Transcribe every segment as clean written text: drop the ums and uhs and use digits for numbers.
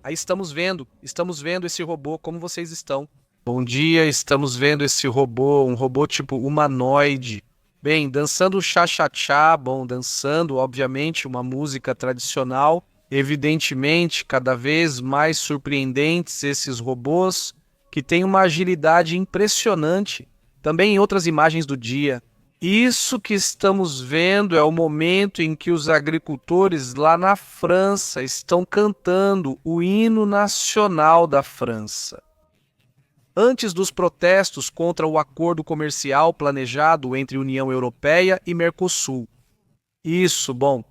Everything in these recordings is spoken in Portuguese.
Aí estamos vendo esse robô, como vocês estão? Bom dia, estamos vendo esse robô, um robô tipo humanoide. Bem, dançando cha-cha-cha, bom, dançando, obviamente, uma música tradicional. Evidentemente, cada vez mais surpreendentes esses robôs, que têm uma agilidade impressionante. Também em outras imagens do dia. Isso que estamos vendo é o momento em que os agricultores lá na França estão cantando o hino nacional da França. Antes dos protestos contra o acordo comercial planejado entre União Europeia e Mercosul. Isso, bom,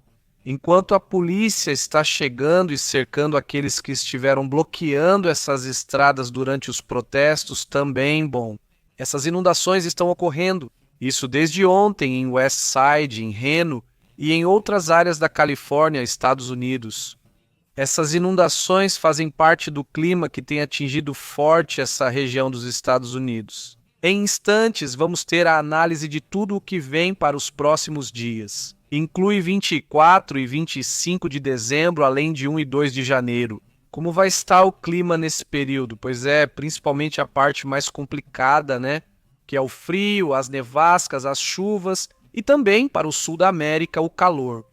enquanto a polícia está chegando e cercando aqueles que estiveram bloqueando essas estradas durante os protestos, também, bom, essas inundações estão ocorrendo. Isso desde ontem em West Side, em Reno e em outras áreas da Califórnia, Estados Unidos. Essas inundações fazem parte do clima que tem atingido forte essa região dos Estados Unidos. Em instantes, vamos ter a análise de tudo o que vem para os próximos dias. Inclui 24 e 25 de dezembro, além de 1 e 2 de janeiro. Como vai estar o clima nesse período? Pois é, principalmente a parte mais complicada, né? Que é o frio, as nevascas, as chuvas e também, para o sul da América, o calor.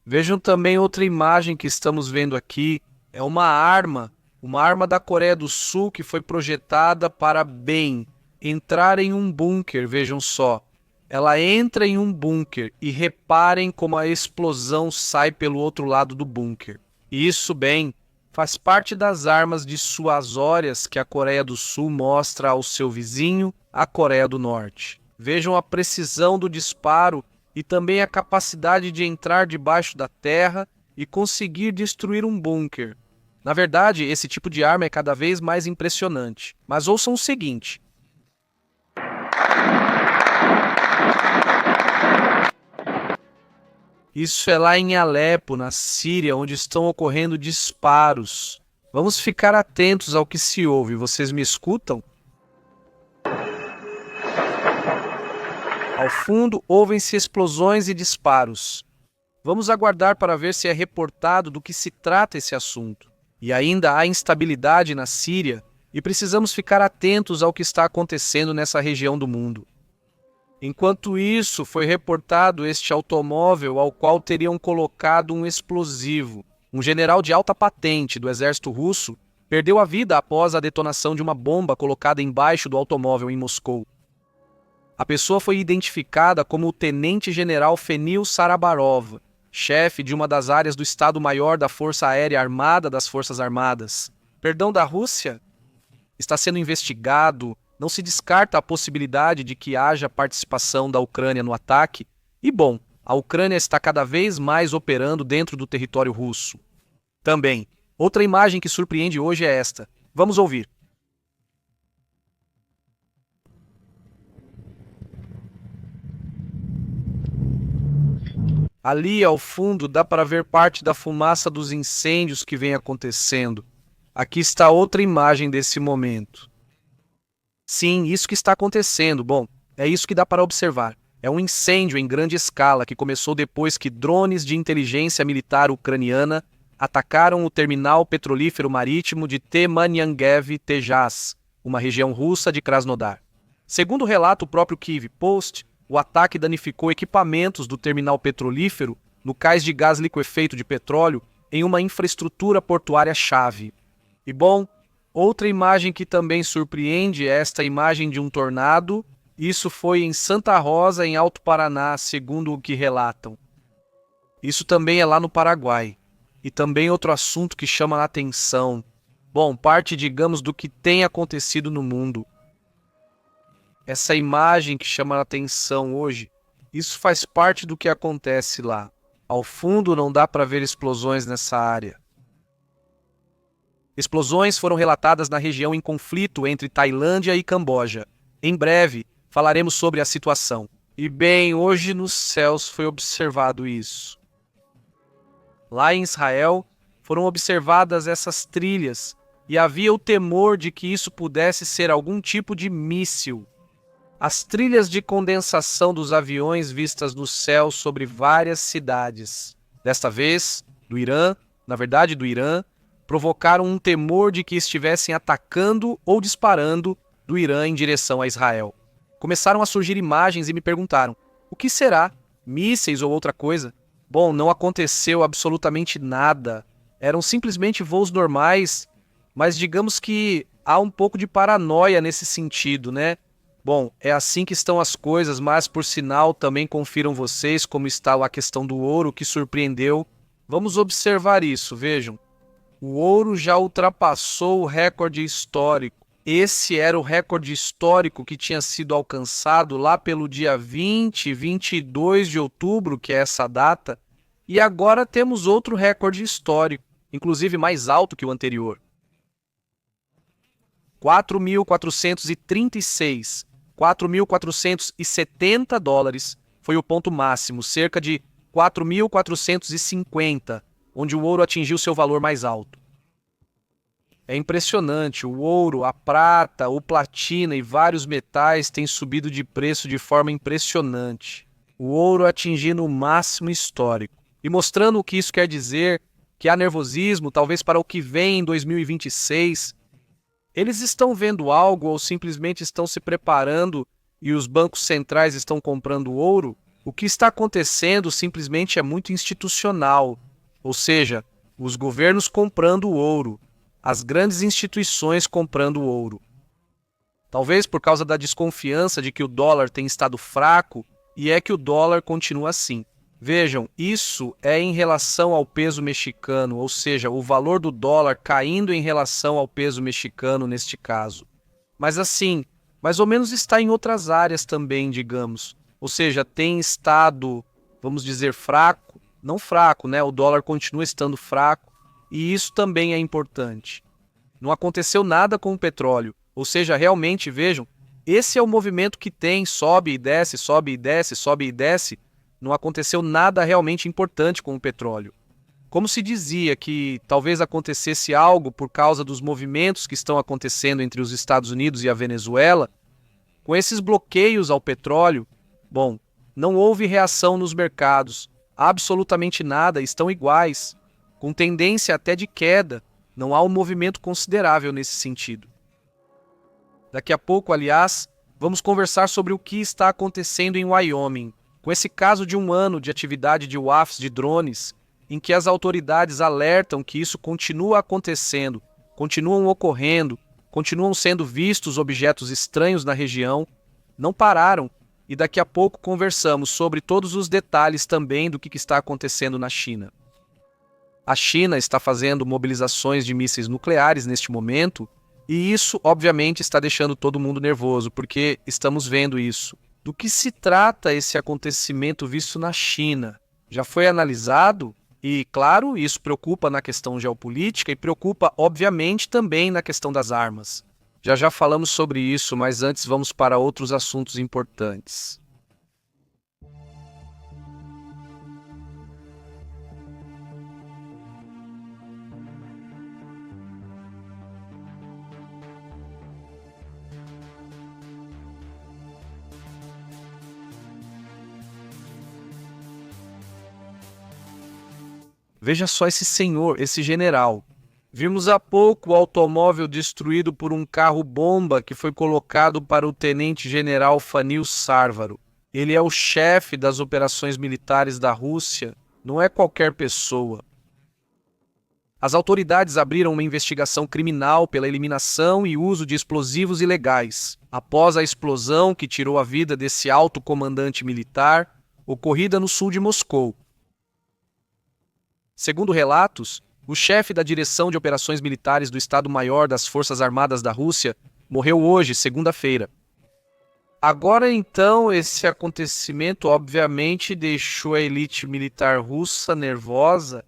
Vejam também outra imagem que estamos vendo aqui. É uma arma da Coreia do Sul que foi projetada para, bem, entrar em um bunker, vejam só. Ela entra em um bunker e reparem como a explosão sai pelo outro lado do bunker. E isso, bem, faz parte das armas dissuasórias que a Coreia do Sul mostra ao seu vizinho, a Coreia do Norte. Vejam a precisão do disparo e também a capacidade de entrar debaixo da terra e conseguir destruir um bunker. Na verdade, esse tipo de arma é cada vez mais impressionante. Mas ouçam o seguinte. Isso é lá em Alepo, na Síria, onde estão ocorrendo disparos. Vamos ficar atentos ao que se ouve. Vocês me escutam? Ao fundo, ouvem-se explosões e disparos. Vamos aguardar para ver se é reportado do que se trata esse assunto. E ainda há instabilidade na Síria e precisamos ficar atentos ao que está acontecendo nessa região do mundo. Enquanto isso, foi reportado este automóvel ao qual teriam colocado um explosivo. Um general de alta patente do exército russo perdeu a vida após a detonação de uma bomba colocada embaixo do automóvel em Moscou. A pessoa foi identificada como o tenente-general Fenil Sarabarov, chefe de uma das áreas do Estado-Maior da Força Aérea Armada das Forças Armadas. Perdão, da Rússia? Está sendo investigado. Não se descarta a possibilidade de que haja participação da Ucrânia no ataque. E, bom, a Ucrânia está cada vez mais operando dentro do território russo. Também, outra imagem que surpreende hoje é esta. Vamos ouvir. Ali ao fundo dá para ver parte da fumaça dos incêndios que vem acontecendo. Aqui está outra imagem desse momento. Sim, isso que está acontecendo. Bom, é isso que dá para observar. É um incêndio em grande escala que começou depois que drones de inteligência militar ucraniana atacaram o terminal petrolífero marítimo de Temanyangev-Tejaz, uma região russa de Krasnodar. Segundo o relato próprio Kyiv Post, o ataque danificou equipamentos do terminal petrolífero no cais de gás liquefeito de petróleo em uma infraestrutura portuária-chave. E bom, outra imagem que também surpreende é esta imagem de um tornado. Isso foi em Santa Rosa, em Alto Paraná, segundo o que relatam. Isso também é lá no Paraguai. E também outro assunto que chama a atenção. Bom, parte, digamos, do que tem acontecido no mundo. Essa imagem que chama a atenção hoje, isso faz parte do que acontece lá. Ao fundo não dá para ver explosões nessa área. Explosões foram relatadas na região em conflito entre Tailândia e Camboja. Em breve, falaremos sobre a situação. E bem, hoje nos céus foi observado isso. Lá em Israel, foram observadas essas trilhas e havia o temor de que isso pudesse ser algum tipo de míssil. As trilhas de condensação dos aviões vistas no céu sobre várias cidades. Desta vez, do Irã, provocaram um temor de que estivessem atacando ou disparando do Irã em direção a Israel. Começaram a surgir imagens e me perguntaram: o que será? Mísseis ou outra coisa? Bom, não aconteceu absolutamente nada. Eram simplesmente voos normais, mas digamos que há um pouco de paranoia nesse sentido, né? Bom, é assim que estão as coisas, mas por sinal também confiram vocês como está a questão do ouro que surpreendeu. Vamos observar isso, vejam. O ouro já ultrapassou o recorde histórico. Esse era o recorde histórico que tinha sido alcançado lá pelo dia 20, 22 de outubro, que é essa data, e agora temos outro recorde histórico, inclusive mais alto que o anterior. 4.436, 4.470 dólares foi o ponto máximo, cerca de 4.450, onde o ouro atingiu seu valor mais alto. É impressionante, o ouro, a prata, o platina e vários metais têm subido de preço de forma impressionante. O ouro atingindo o máximo histórico. E mostrando o que isso quer dizer, que há nervosismo, talvez para o que vem em 2026. Eles estão vendo algo ou simplesmente estão se preparando e os bancos centrais estão comprando ouro? O que está acontecendo simplesmente é muito institucional, ou seja, os governos comprando ouro, as grandes instituições comprando ouro. Talvez por causa da desconfiança de que o dólar tem estado fraco, e é que o dólar continua assim. Vejam, isso é em relação ao peso mexicano, ou seja, o valor do dólar caindo em relação ao peso mexicano neste caso. Mas assim, mais ou menos está em outras áreas também, digamos. Ou seja, tem estado, vamos dizer, fraco. Não fraco, né? O dólar continua estando fraco. E isso também é importante. Não aconteceu nada com o petróleo. Ou seja, realmente, vejam, esse é o movimento que tem, sobe e desce, sobe e desce, sobe e desce. Não aconteceu nada realmente importante com o petróleo. Como se dizia que talvez acontecesse algo por causa dos movimentos que estão acontecendo entre os Estados Unidos e a Venezuela, com esses bloqueios ao petróleo, bom, não houve reação nos mercados. Absolutamente nada, estão iguais, com tendência até de queda. Não há um movimento considerável nesse sentido. Daqui a pouco, aliás, vamos conversar sobre o que está acontecendo em Wyoming, com esse caso de um ano de atividade de WAFs de drones, em que as autoridades alertam que isso continua acontecendo, continuam ocorrendo, continuam sendo vistos objetos estranhos na região, não pararam, e daqui a pouco conversamos sobre todos os detalhes também do que está acontecendo na China. A China está fazendo mobilizações de mísseis nucleares neste momento, e isso, obviamente, está deixando todo mundo nervoso, porque estamos vendo isso. Do que se trata esse acontecimento visto na China? Já foi analisado? E, claro, isso preocupa na questão geopolítica e preocupa, obviamente, também na questão das armas. Já falamos sobre isso, mas antes vamos para outros assuntos importantes. Veja só esse senhor, esse general. Vimos há pouco o automóvel destruído por um carro-bomba que foi colocado para o tenente-general Fanil Sárvaro. Ele é o chefe das operações militares da Rússia, não é qualquer pessoa. As autoridades abriram uma investigação criminal pela eliminação e uso de explosivos ilegais, após a explosão que tirou a vida desse alto comandante militar, ocorrida no sul de Moscou. Segundo relatos, o chefe da Direção de Operações Militares do Estado-Maior das Forças Armadas da Rússia morreu hoje, segunda-feira. Agora então, esse acontecimento obviamente deixou a elite militar russa nervosa.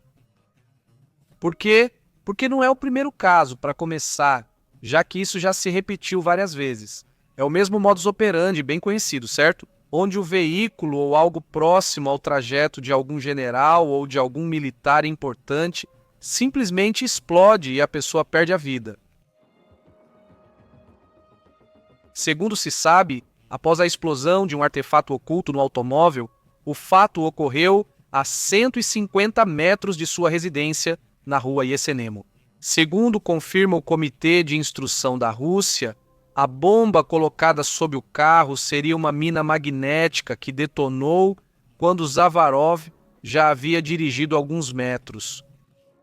Por quê? Porque não é o primeiro caso, para começar, já que isso já se repetiu várias vezes. É o mesmo modus operandi bem conhecido, certo? Onde o veículo ou algo próximo ao trajeto de algum general ou de algum militar importante simplesmente explode e a pessoa perde a vida. Segundo se sabe, após a explosão de um artefato oculto no automóvel, o fato ocorreu a 150 metros de sua residência na rua Yesenemo. Segundo confirma o Comitê de Instrução da Rússia, a bomba colocada sob o carro seria uma mina magnética que detonou quando Zavarov já havia dirigido alguns metros.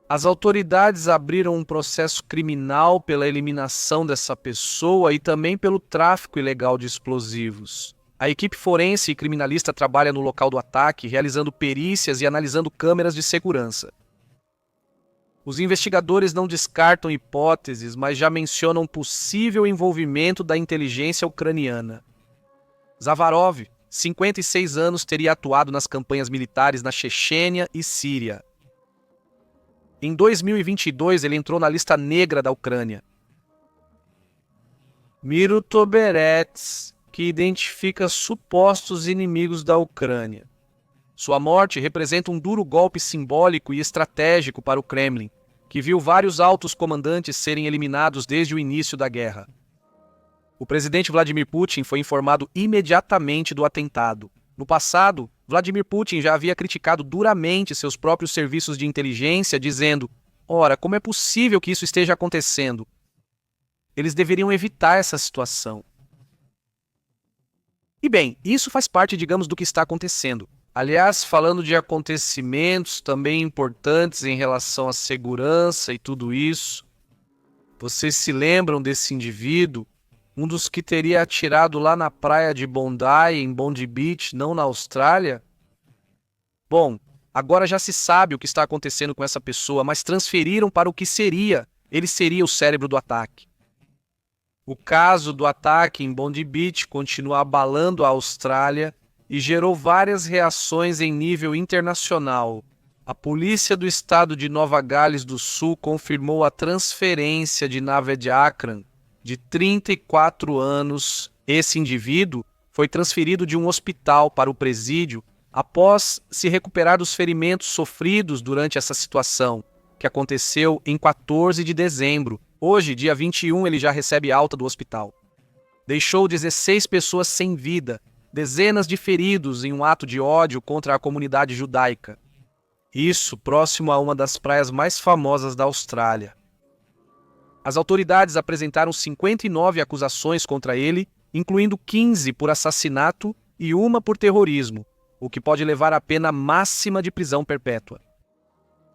As autoridades abriram um processo criminal pela eliminação dessa pessoa e também pelo tráfico ilegal de explosivos. A equipe forense e criminalista trabalha no local do ataque, realizando perícias e analisando câmeras de segurança. Os investigadores não descartam hipóteses, mas já mencionam possível envolvimento da inteligência ucraniana. Zavarov, 56 anos, teria atuado nas campanhas militares na Chechênia e Síria. Em 2022, ele entrou na lista negra da Ucrânia. Miro Toberets, que identifica supostos inimigos da Ucrânia. Sua morte representa um duro golpe simbólico e estratégico para o Kremlin, que viu vários altos comandantes serem eliminados desde o início da guerra. O presidente Vladimir Putin foi informado imediatamente do atentado. No passado, Vladimir Putin já havia criticado duramente seus próprios serviços de inteligência, dizendo: "Ora, como é possível que isso esteja acontecendo? Eles deveriam evitar essa situação." E bem, isso faz parte, digamos, do que está acontecendo. Aliás, falando de acontecimentos também importantes em relação à segurança e tudo isso, vocês se lembram desse indivíduo? Um dos que teria atirado lá na praia de Bondi, em Bondi Beach, não na Austrália? Bom, agora já se sabe o que está acontecendo com essa pessoa, mas transferiram para o que seria. Ele seria o cérebro do ataque. O caso do ataque em Bondi Beach continua abalando a Austrália e gerou várias reações em nível internacional. A polícia do estado de Nova Gales do Sul confirmou a transferência de Naved Akram, de 34 anos. Esse indivíduo foi transferido de um hospital para o presídio após se recuperar dos ferimentos sofridos durante essa situação, que aconteceu em 14 de dezembro. Hoje, dia 21, ele já recebe alta do hospital. Deixou 16 pessoas sem vida, dezenas de feridos em um ato de ódio contra a comunidade judaica. Isso próximo a uma das praias mais famosas da Austrália. As autoridades apresentaram 59 acusações contra ele, incluindo 15 por assassinato e uma por terrorismo, o que pode levar à pena máxima de prisão perpétua.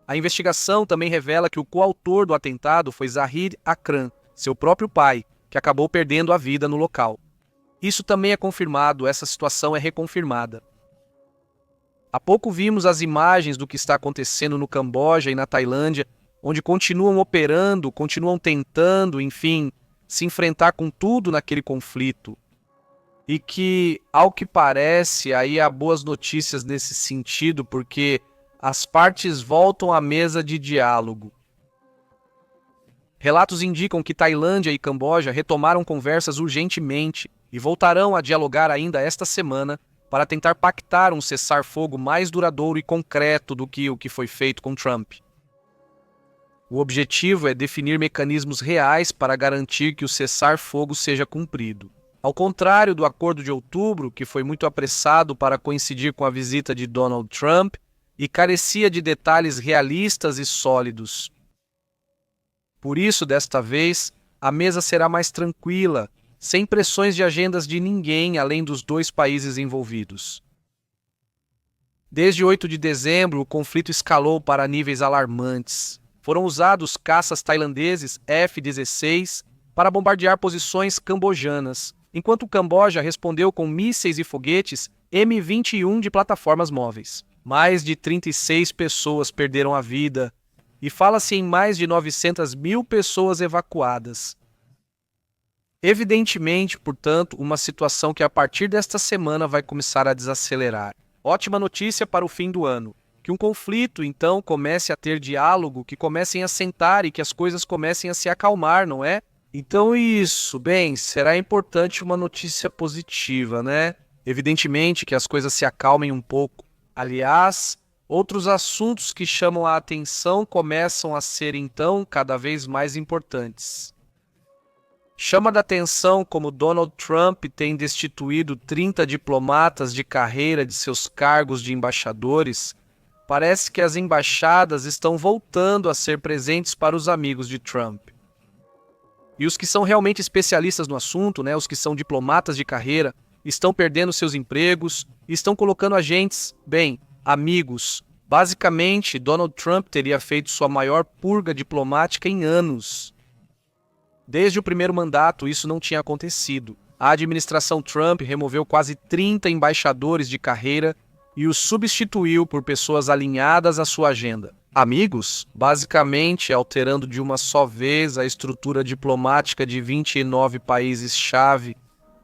A investigação também revela que o coautor do atentado foi Zahir Akram, seu próprio pai, que acabou perdendo a vida no local. Isso também é confirmado, essa situação é reconfirmada. Há pouco vimos as imagens do que está acontecendo no Camboja e na Tailândia, onde continuam operando, continuam tentando, enfim, se enfrentar com tudo naquele conflito. E que, ao que parece, aí há boas notícias nesse sentido, porque as partes voltam à mesa de diálogo. Relatos indicam que Tailândia e Camboja retomaram conversas urgentemente e voltarão a dialogar ainda esta semana para tentar pactar um cessar-fogo mais duradouro e concreto do que o que foi feito com Trump. O objetivo é definir mecanismos reais para garantir que o cessar-fogo seja cumprido. Ao contrário do acordo de outubro, que foi muito apressado para coincidir com a visita de Donald Trump e carecia de detalhes realistas e sólidos. Por isso, desta vez, a mesa será mais tranquila, sem pressões de agendas de ninguém além dos dois países envolvidos. Desde 8 de dezembro, o conflito escalou para níveis alarmantes. Foram usados caças tailandeses F-16 para bombardear posições cambojanas, enquanto o Camboja respondeu com mísseis e foguetes M21 de plataformas móveis. Mais de 36 pessoas perderam a vida e fala-se em mais de 900 mil pessoas evacuadas. Evidentemente, portanto, uma situação que a partir desta semana vai começar a desacelerar. Ótima notícia para o fim do ano. Que um conflito, então, comece a ter diálogo, que comecem a sentar e que as coisas comecem a se acalmar, não é? Então isso, bem, será importante uma notícia positiva, né? Evidentemente que as coisas se acalmem um pouco. Aliás, outros assuntos que chamam a atenção começam a ser, então, cada vez mais importantes. Chama da atenção como Donald Trump tem destituído 30 diplomatas de carreira de seus cargos de embaixadores, parece que as embaixadas estão voltando a ser presentes para os amigos de Trump. E os que são realmente especialistas no assunto, né, os que são diplomatas de carreira, estão perdendo seus empregos e estão colocando agentes, amigos. Basicamente, Donald Trump teria feito sua maior purga diplomática em anos. Desde o primeiro mandato, isso não tinha acontecido. A administração Trump removeu quase 30 embaixadores de carreira e os substituiu por pessoas alinhadas à sua agenda. Amigos, basicamente alterando de uma só vez a estrutura diplomática de 29 países-chave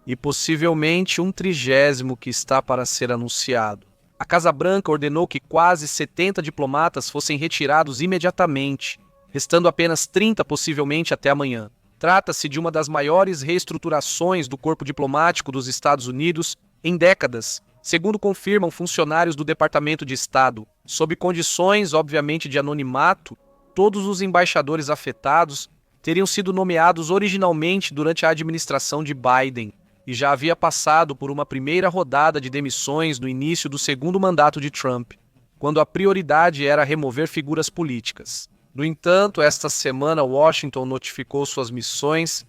e possivelmente um 30º que está para ser anunciado. A Casa Branca ordenou que quase 70 diplomatas fossem retirados imediatamente, restando apenas 30 possivelmente até amanhã. Trata-se de uma das maiores reestruturações do corpo diplomático dos Estados Unidos em décadas, segundo confirmam funcionários do Departamento de Estado. Sob condições, obviamente, de anonimato, todos os embaixadores afetados teriam sido nomeados originalmente durante a administração de Biden e já havia passado por uma primeira rodada de demissões no início do segundo mandato de Trump, quando a prioridade era remover figuras políticas. No entanto, esta semana, Washington notificou suas missões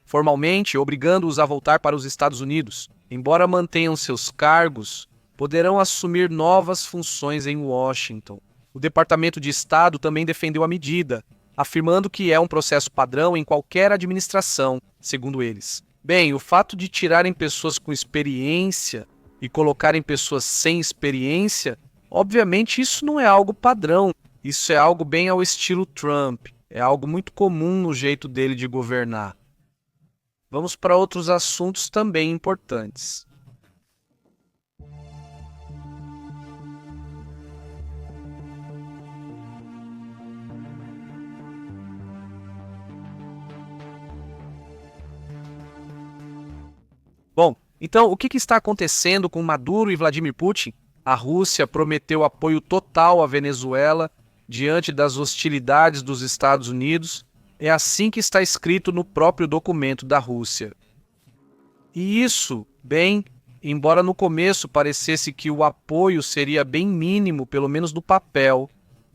formalmente, obrigando-os a voltar para os Estados Unidos. Embora mantenham seus cargos, poderão assumir novas funções em Washington. O Departamento de Estado também defendeu a medida, afirmando que é um processo padrão em qualquer administração, segundo eles. O fato de tirarem pessoas com experiência e colocarem pessoas sem experiência, obviamente isso não é algo padrão. Isso é algo bem ao estilo Trump. É algo muito comum no jeito dele de governar. Vamos para outros assuntos também importantes. Bom, então o que está acontecendo com Maduro e Vladimir Putin? A Rússia prometeu apoio total à Venezuela diante das hostilidades dos Estados Unidos. É assim que está escrito no próprio documento da Rússia. E isso, embora no começo parecesse que o apoio seria bem mínimo, pelo menos no papel,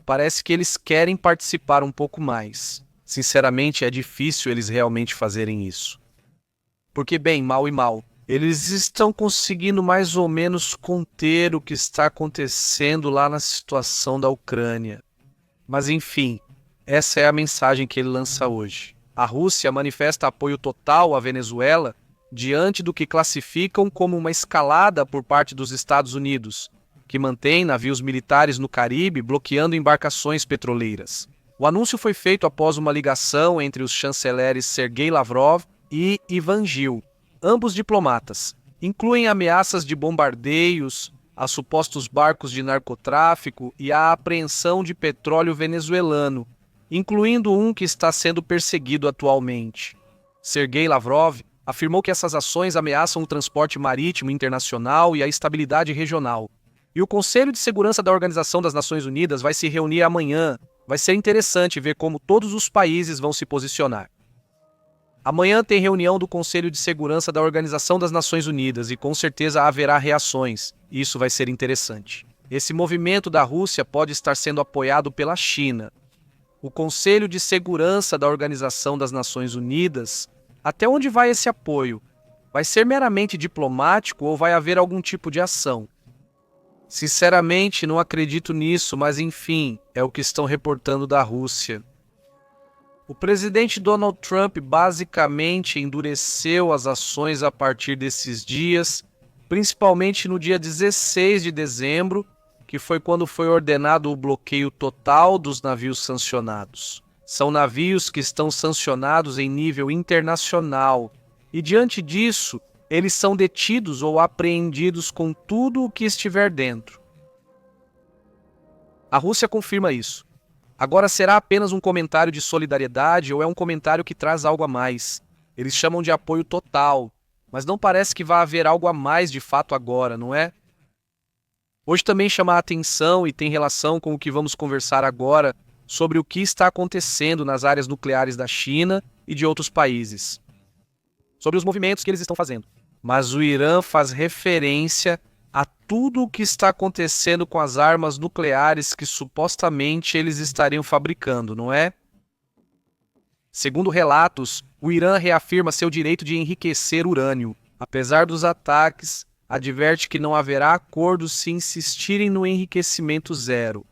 parece que eles querem participar um pouco mais. Sinceramente, é difícil eles realmente fazerem isso. Porque, mal e mal, eles estão conseguindo mais ou menos conter o que está acontecendo lá na situação da Ucrânia. Mas enfim, essa é a mensagem que ele lança hoje. A Rússia manifesta apoio total à Venezuela diante do que classificam como uma escalada por parte dos Estados Unidos, que mantém navios militares no Caribe bloqueando embarcações petroleiras. O anúncio foi feito após uma ligação entre os chanceleres Sergei Lavrov e Ivan Gil. Ambos diplomatas incluem ameaças de bombardeios a supostos barcos de narcotráfico e a apreensão de petróleo venezuelano, incluindo um que está sendo perseguido atualmente. Sergei Lavrov afirmou que essas ações ameaçam o transporte marítimo internacional e a estabilidade regional. E o Conselho de Segurança da Organização das Nações Unidas vai se reunir amanhã. Vai ser interessante ver como todos os países vão se posicionar. Amanhã tem reunião do Conselho de Segurança da Organização das Nações Unidas e com certeza haverá reações. Isso vai ser interessante. Esse movimento da Rússia pode estar sendo apoiado pela China. O Conselho de Segurança da Organização das Nações Unidas, até onde vai esse apoio? Vai ser meramente diplomático ou vai haver algum tipo de ação? Sinceramente, não acredito nisso, mas enfim, é o que estão reportando da Rússia. O presidente Donald Trump basicamente endureceu as ações a partir desses dias, principalmente no dia 16 de dezembro, que foi quando foi ordenado o bloqueio total dos navios sancionados. São navios que estão sancionados em nível internacional, e diante disso, eles são detidos ou apreendidos com tudo o que estiver dentro. A Rússia confirma isso. Agora, será apenas um comentário de solidariedade ou é um comentário que traz algo a mais? Eles chamam de apoio total, mas não parece que vá haver algo a mais de fato agora, não é? Hoje também chama a atenção e tem relação com o que vamos conversar agora sobre o que está acontecendo nas áreas nucleares da China e de outros países. Sobre os movimentos que eles estão fazendo. Mas o Irã faz referência a tudo o que está acontecendo com as armas nucleares que supostamente eles estariam fabricando, não é? Segundo relatos, o Irã reafirma seu direito de enriquecer urânio. Apesar dos ataques, adverte que não haverá acordo se insistirem no enriquecimento zero.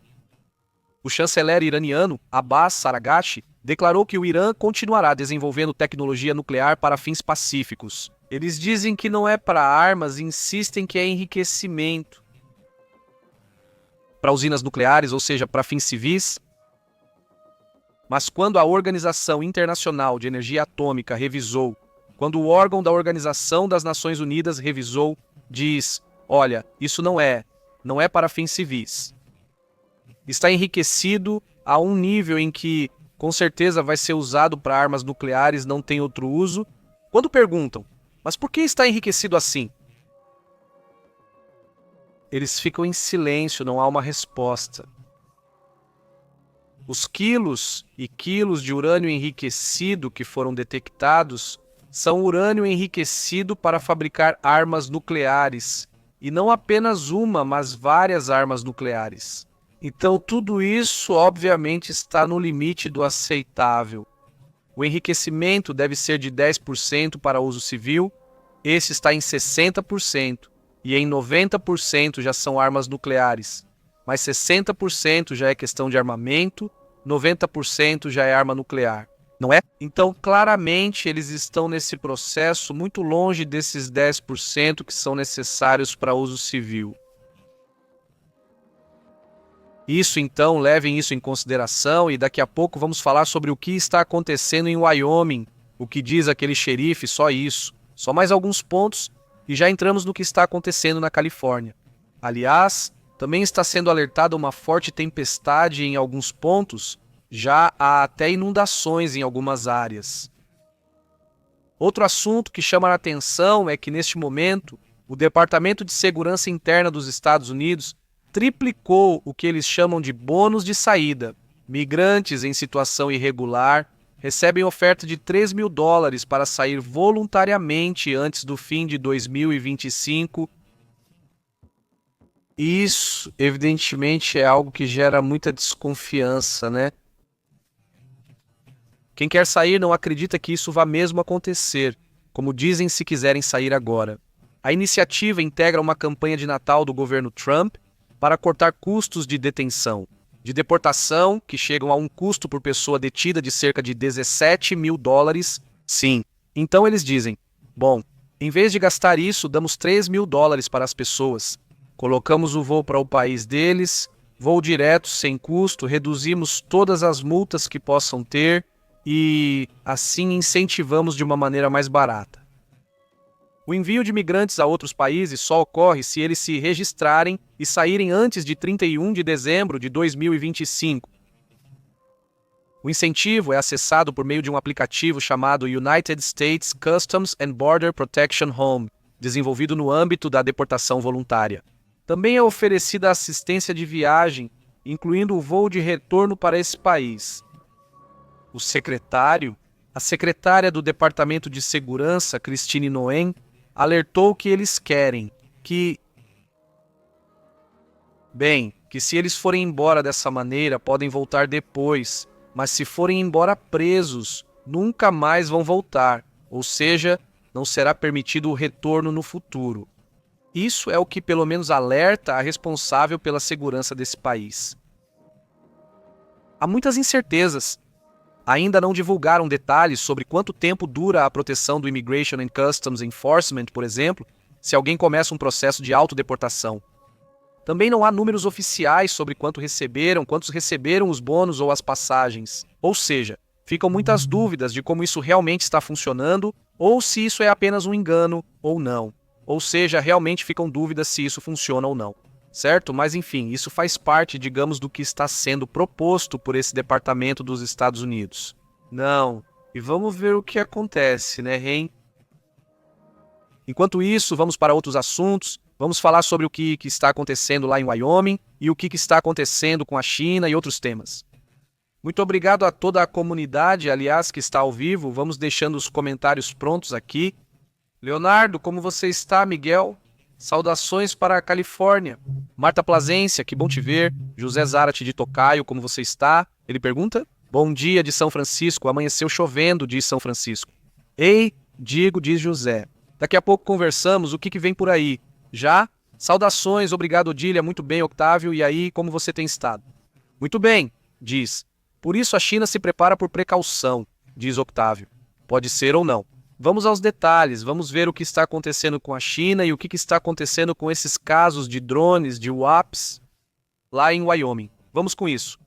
O chanceler iraniano, Abbas Araghchi, declarou que o Irã continuará desenvolvendo tecnologia nuclear para fins pacíficos. Eles dizem que não é para armas e insistem que é enriquecimento. Para usinas nucleares, ou seja, para fins civis. Mas quando a Organização Internacional de Energia Atômica revisou, quando o órgão da Organização das Nações Unidas revisou, diz: olha, isso não é para fins civis. Está enriquecido a um nível em que, com certeza, vai ser usado para armas nucleares, não tem outro uso. Quando perguntam, mas por que está enriquecido assim? Eles ficam em silêncio, não há uma resposta. Os quilos e quilos de urânio enriquecido que foram detectados são urânio enriquecido para fabricar armas nucleares, e não apenas uma, mas várias armas nucleares. Então tudo isso, obviamente, está no limite do aceitável. O enriquecimento deve ser de 10% para uso civil, esse está em 60%, e em 90% já são armas nucleares, mas 60% já é questão de armamento, 90% já é arma nuclear, não é? Então, claramente, eles estão nesse processo muito longe desses 10% que são necessários para uso civil. Isso, então, levem isso em consideração e daqui a pouco vamos falar sobre o que está acontecendo em Wyoming, o que diz aquele xerife, só isso. Só mais alguns pontos e já entramos no que está acontecendo na Califórnia. Aliás, também está sendo alertada uma forte tempestade em alguns pontos, já há até inundações em algumas áreas. Outro assunto que chama a atenção é que, neste momento, o Departamento de Segurança Interna dos Estados Unidos triplicou o que eles chamam de bônus de saída. Migrantes em situação irregular recebem oferta de $3.000 para sair voluntariamente antes do fim de 2025. Isso, evidentemente, é algo que gera muita desconfiança, né? Quem quer sair não acredita que isso vá mesmo acontecer, como dizem se quiserem sair agora. A iniciativa integra uma campanha de Natal do governo Trump para cortar custos de detenção, de deportação, que chegam a um custo por pessoa detida de cerca de $17.000. Sim. Então eles dizem, bom, em vez de gastar isso, damos $3.000 para as pessoas. Colocamos o voo para o país deles, voo direto, sem custo, reduzimos todas as multas que possam ter e, assim, incentivamos de uma maneira mais barata. O envio de imigrantes a outros países só ocorre se eles se registrarem e saírem antes de 31 de dezembro de 2025. O incentivo é acessado por meio de um aplicativo chamado United States Customs and Border Protection Home, desenvolvido no âmbito da deportação voluntária. Também é oferecida assistência de viagem, incluindo o voo de retorno para esse país. A secretária do Departamento de Segurança, Christine Noem, alertou que eles querem que se eles forem embora dessa maneira, podem voltar depois, mas se forem embora presos, nunca mais vão voltar, ou seja, não será permitido o retorno no futuro. Isso é o que pelo menos alerta a responsável pela segurança desse país. Há muitas incertezas. Ainda não divulgaram detalhes sobre quanto tempo dura a proteção do Immigration and Customs Enforcement, por exemplo, se alguém começa um processo de autodeportação. Também não há números oficiais sobre quantos receberam os bônus ou as passagens. Ou seja, ficam muitas dúvidas de como isso realmente está funcionando ou se isso é apenas um engano ou não. Ou seja, realmente ficam dúvidas se isso funciona ou não. Certo? Mas enfim, isso faz parte, digamos, do que está sendo proposto por esse departamento dos Estados Unidos. Não. E vamos ver o que acontece, né, Ren? Enquanto isso, vamos para outros assuntos. Vamos falar sobre o que está acontecendo lá em Wyoming e o que está acontecendo com a China e outros temas. Muito obrigado a toda a comunidade, aliás, que está ao vivo. Vamos deixando os comentários prontos aqui. Leonardo, como você está, Miguel? saudações para a Califórnia. Marta Plasência, que bom te ver. José Zarate de Tocaio, como você está? Ele pergunta. Bom dia de São Francisco, amanheceu chovendo, diz São Francisco. Ei, digo, diz José. Daqui a pouco conversamos, o que vem por aí? Já? Saudações, obrigado Odília, muito bem Octávio, e aí, como você tem estado? Muito bem, diz. Por isso a China se prepara por precaução, diz Octávio. Pode ser ou não. Vamos aos detalhes, vamos ver o que está acontecendo com a China e o que está acontecendo com esses casos de drones, de UAPs, lá em Wyoming. Vamos com isso.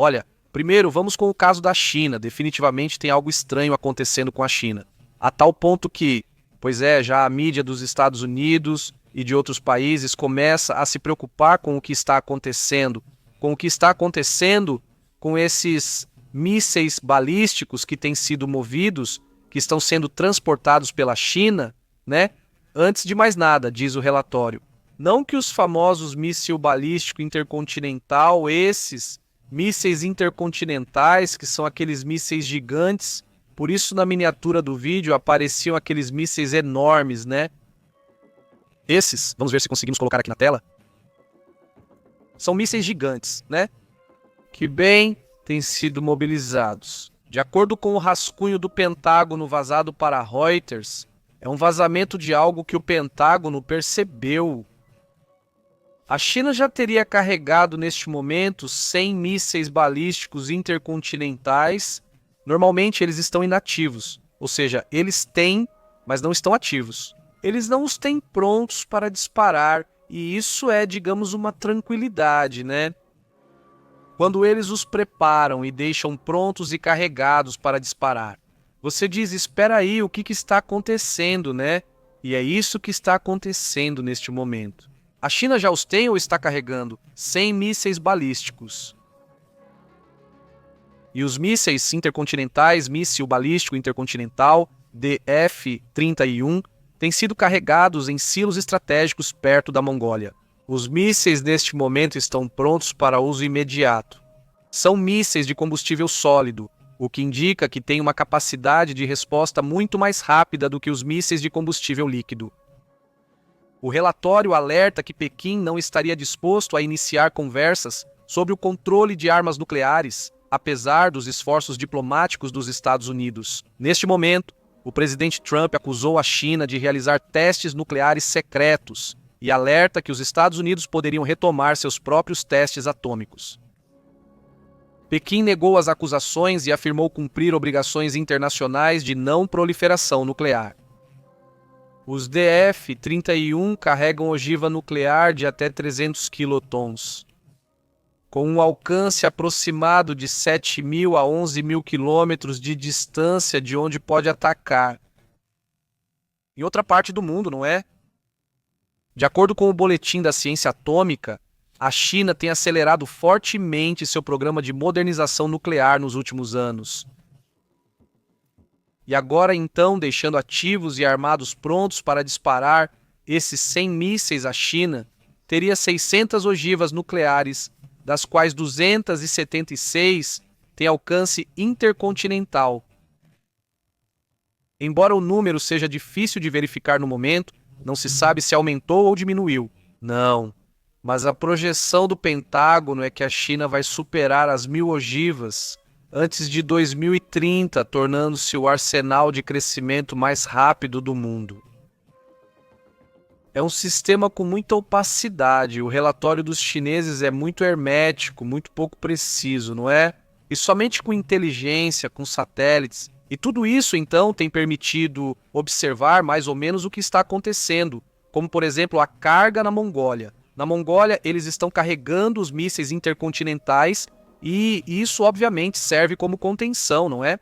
Olha, primeiro vamos com o caso da China. Definitivamente tem algo estranho acontecendo com a China. A tal ponto que, pois é, já a mídia dos Estados Unidos e de outros países começa a se preocupar com o que está acontecendo. Com o que está acontecendo com esses mísseis balísticos que têm sido movidos, que estão sendo transportados pela China, né? Antes de mais nada, diz o relatório. Não que os famosos míssil balístico intercontinental, esses mísseis intercontinentais, que são aqueles mísseis gigantes, por isso na miniatura do vídeo apareciam aqueles mísseis enormes, né? Esses, vamos ver se conseguimos colocar aqui na tela, são mísseis gigantes, né? Que bem têm sido mobilizados. De acordo com o rascunho do Pentágono vazado para Reuters, é um vazamento de algo que o Pentágono percebeu. A China já teria carregado neste momento 100 mísseis balísticos intercontinentais. Normalmente eles estão inativos, ou seja, eles têm, mas não estão ativos. Eles não os têm prontos para disparar e isso é, digamos, uma tranquilidade, né? Quando eles os preparam e deixam prontos e carregados para disparar, você diz, espera aí, o que está acontecendo, né? E é isso que está acontecendo neste momento. A China já os tem ou está carregando 100 mísseis balísticos? E os mísseis intercontinentais, míssil balístico intercontinental, DF-31, têm sido carregados em silos estratégicos perto da Mongólia. Os mísseis neste momento estão prontos para uso imediato. São mísseis de combustível sólido, o que indica que têm uma capacidade de resposta muito mais rápida do que os mísseis de combustível líquido. O relatório alerta que Pequim não estaria disposto a iniciar conversas sobre o controle de armas nucleares, apesar dos esforços diplomáticos dos Estados Unidos. Neste momento, o presidente Trump acusou a China de realizar testes nucleares secretos e alerta que os Estados Unidos poderiam retomar seus próprios testes atômicos. Pequim negou as acusações e afirmou cumprir obrigações internacionais de não proliferação nuclear. Os DF-31 carregam ogiva nuclear de até 300 quilotons, com um alcance aproximado de 7.000 a 11.000 quilômetros de distância de onde pode atacar. Em outra parte do mundo, não é? De acordo com o Boletim da Ciência Atômica, a China tem acelerado fortemente seu programa de modernização nuclear nos últimos anos. E agora, então, deixando ativos e armados prontos para disparar esses 100 mísseis à China, teria 600 ogivas nucleares, das quais 276 têm alcance intercontinental. Embora o número seja difícil de verificar no momento, não se sabe se aumentou ou diminuiu. Não, mas a projeção do Pentágono é que a China vai superar as 1.000 ogivas antes de 2030, tornando-se o arsenal de crescimento mais rápido do mundo. É um sistema com muita opacidade. O relatório dos chineses é muito hermético, muito pouco preciso, não é? E somente com inteligência, com satélites. E tudo isso, então, tem permitido observar mais ou menos o que está acontecendo, como, por exemplo, a carga na Mongólia. Na Mongólia, eles estão carregando os mísseis intercontinentais e isso, obviamente, serve como contenção, não é?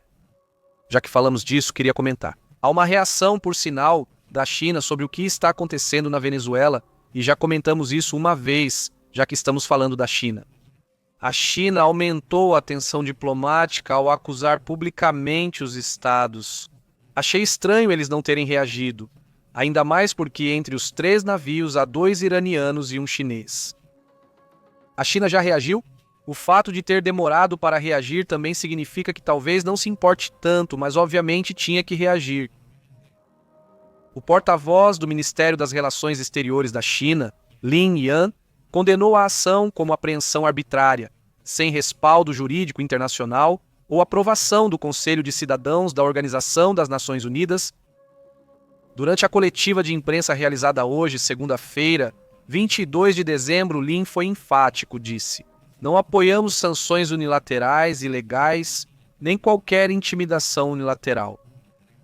Já que falamos disso, queria comentar. Há uma reação, por sinal, da China sobre o que está acontecendo na Venezuela, e já comentamos isso uma vez, já que estamos falando da China. A China aumentou a tensão diplomática ao acusar publicamente os estados. Achei estranho eles não terem reagido, ainda mais porque entre os 3 navios há 2 iranianos e um chinês. A China já reagiu? O fato de ter demorado para reagir também significa que talvez não se importe tanto, mas obviamente tinha que reagir. O porta-voz do Ministério das Relações Exteriores da China, Lin Yan, condenou a ação como apreensão arbitrária, sem respaldo jurídico internacional ou aprovação do Conselho de Cidadãos da Organização das Nações Unidas. Durante a coletiva de imprensa realizada hoje, segunda-feira, 22 de dezembro, Lin foi enfático, disse: "Não apoiamos sanções unilaterais, ilegais, nem qualquer intimidação unilateral."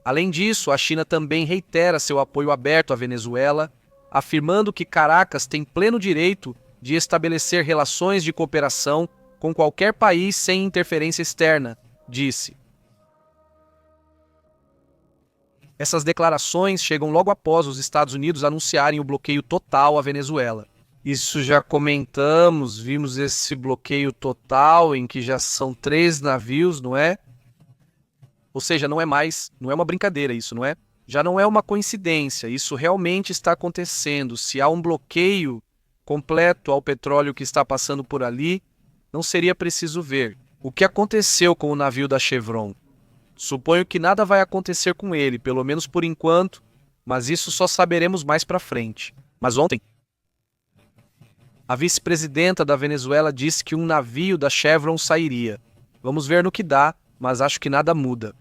Além disso, a China também reitera seu apoio aberto à Venezuela, afirmando que Caracas tem pleno direito de estabelecer relações de cooperação com qualquer país sem interferência externa, disse. Essas declarações chegam logo após os Estados Unidos anunciarem o bloqueio total à Venezuela. Isso já comentamos, vimos esse bloqueio total em que já são 3 navios, não é? Ou seja, não é uma brincadeira isso, não é? Já não é uma coincidência, isso realmente está acontecendo. Se há um bloqueio completo ao petróleo que está passando por ali, não seria preciso ver. O que aconteceu com o navio da Chevron? Suponho que nada vai acontecer com ele, pelo menos por enquanto, mas isso só saberemos mais pra frente. Mas ontem, a vice-presidenta da Venezuela disse que um navio da Chevron sairia. Vamos ver no que dá, mas acho que nada muda.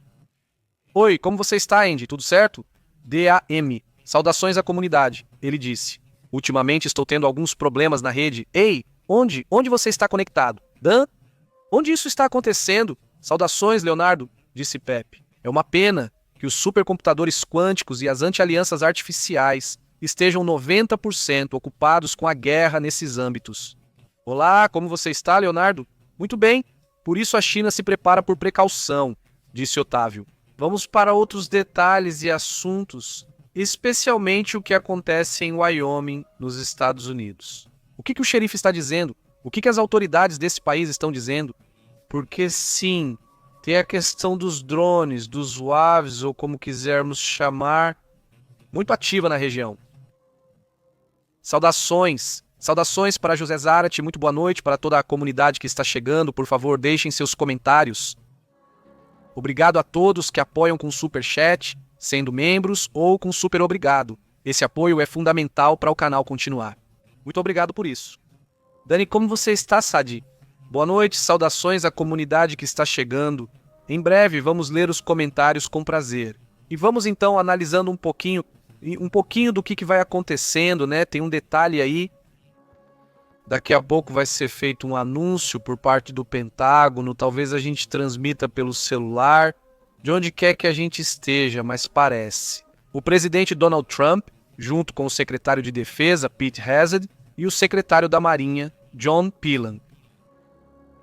Oi, como você está, Andy? Tudo certo? DAM. Saudações à comunidade, ele disse. Ultimamente estou tendo alguns problemas na rede. Ei, onde? Onde você está conectado? Dan? Onde isso está acontecendo? Saudações, Leonardo, disse Pepe. É uma pena que os supercomputadores quânticos e as anti-alianças artificiais estejam 90% ocupados com a guerra nesses âmbitos. Olá, como você está, Leonardo? Muito bem. Por isso a China se prepara por precaução, disse Otávio. Vamos para outros detalhes e assuntos, especialmente o que acontece em Wyoming, nos Estados Unidos. O que o xerife está dizendo? O que as autoridades desse país estão dizendo? Porque sim, tem a questão dos drones, dos UAVs, ou como quisermos chamar, muito ativa na região. Saudações! Saudações para José Zarate, muito boa noite para toda a comunidade que está chegando. Por favor, deixem seus comentários. Obrigado a todos que apoiam com Super Chat, sendo membros ou com Super Obrigado. Esse apoio é fundamental para o canal continuar. Muito obrigado por isso. Dani, como você está, Sadi? Boa noite, saudações à comunidade que está chegando. Em breve vamos ler os comentários com prazer. E vamos então analisando um pouquinho do que vai acontecendo, né? Tem um detalhe aí. Daqui a pouco vai ser feito um anúncio por parte do Pentágono, talvez a gente transmita pelo celular, de onde quer que a gente esteja, mas parece. O presidente Donald Trump, junto com o secretário de Defesa, Pete Hegseth, e o secretário da Marinha, John Pillan.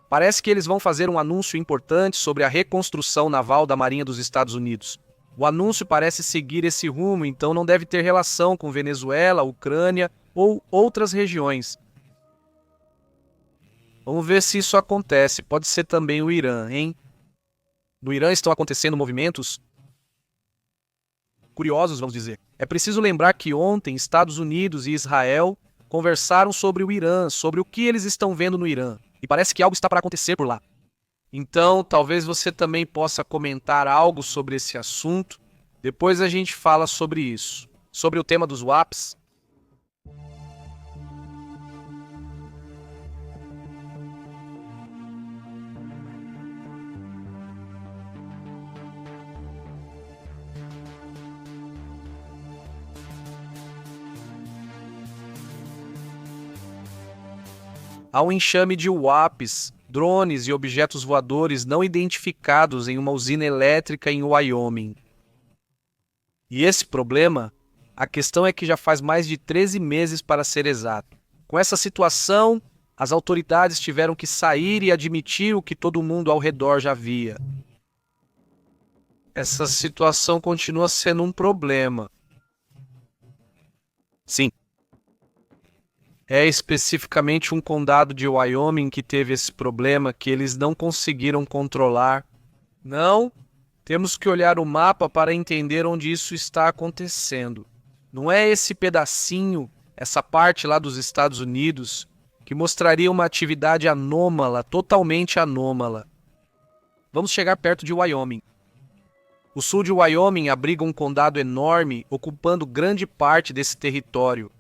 Parece que eles vão fazer um anúncio importante sobre a reconstrução naval da Marinha dos Estados Unidos. O anúncio parece seguir esse rumo, então não deve ter relação com Venezuela, Ucrânia ou outras regiões. Vamos ver se isso acontece. Pode ser também o Irã, hein? No Irã estão acontecendo movimentos curiosos, vamos dizer. É preciso lembrar que ontem Estados Unidos e Israel conversaram sobre o Irã, sobre o que eles estão vendo no Irã. E parece que algo está para acontecer por lá. Então, talvez você também possa comentar algo sobre esse assunto. Depois a gente fala sobre isso. Sobre o tema dos WAPs. Há um enxame de UAPs, drones e objetos voadores não identificados em uma usina elétrica em Wyoming. E esse problema, a questão é que já faz mais de 13 meses para ser exato. Com essa situação, as autoridades tiveram que sair e admitir o que todo mundo ao redor já via. Essa situação continua sendo um problema. Sim. É especificamente um condado de Wyoming que teve esse problema que eles não conseguiram controlar. Não, temos que olhar o mapa para entender onde isso está acontecendo. Não é esse pedacinho, essa parte lá dos Estados Unidos, que mostraria uma atividade anômala, totalmente anômala. Vamos chegar perto de Wyoming. O sul de Wyoming abriga um condado enorme, ocupando grande parte desse território.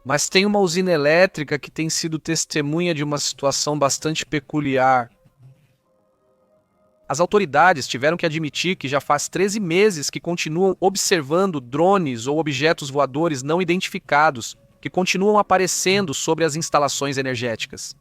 Mas tem uma usina elétrica que tem sido testemunha de uma situação bastante peculiar. As autoridades tiveram que admitir que já faz 13 meses que continuam observando drones ou objetos voadores não identificados que continuam aparecendo sobre as instalações energéticas.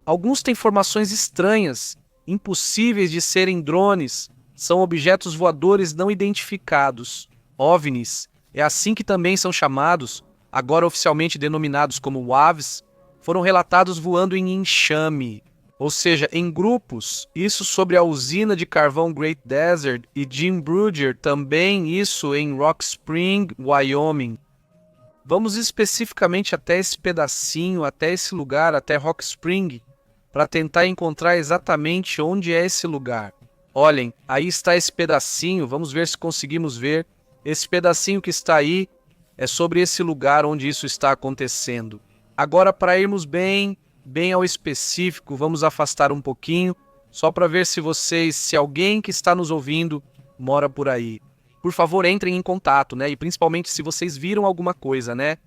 Alguns têm formações estranhas, impossíveis de serem drones, são objetos voadores não identificados, OVNIs, é assim que também são chamados, agora oficialmente denominados como WAVs, foram relatados voando em enxame, ou seja, em grupos, isso sobre a usina de carvão Great Desert e Jim Bridger, também isso em Rock Spring, Wyoming. Vamos especificamente até esse pedacinho, até esse lugar, até Rock Spring, para tentar encontrar exatamente onde é esse lugar. Olhem, aí está esse pedacinho, vamos ver se conseguimos ver. Esse pedacinho que está aí é sobre esse lugar onde isso está acontecendo. Agora, para irmos bem ao específico, vamos afastar um pouquinho, só para ver se alguém que está nos ouvindo mora por aí. Por favor, entrem em contato, né? E principalmente se vocês viram alguma coisa, né?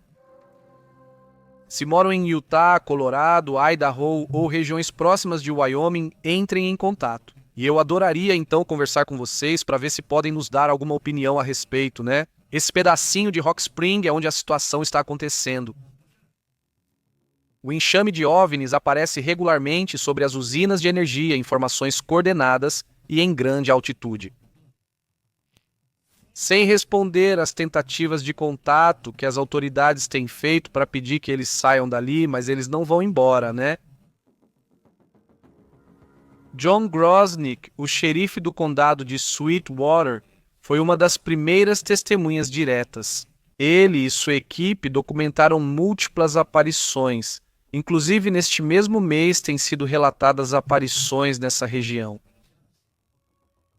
Se moram em Utah, Colorado, Idaho ou regiões próximas de Wyoming, entrem em contato. E eu adoraria então conversar com vocês para ver se podem nos dar alguma opinião a respeito, né? Esse pedacinho de Rock Spring é onde a situação está acontecendo. O enxame de OVNIs aparece regularmente sobre as usinas de energia em formações coordenadas e em grande altitude. Sem responder às tentativas de contato que as autoridades têm feito para pedir que eles saiam dali, mas eles não vão embora, né? John Grosnick, o xerife do condado de Sweetwater, foi uma das primeiras testemunhas diretas. Ele e sua equipe documentaram múltiplas aparições. Inclusive, neste mesmo mês têm sido relatadas aparições nessa região.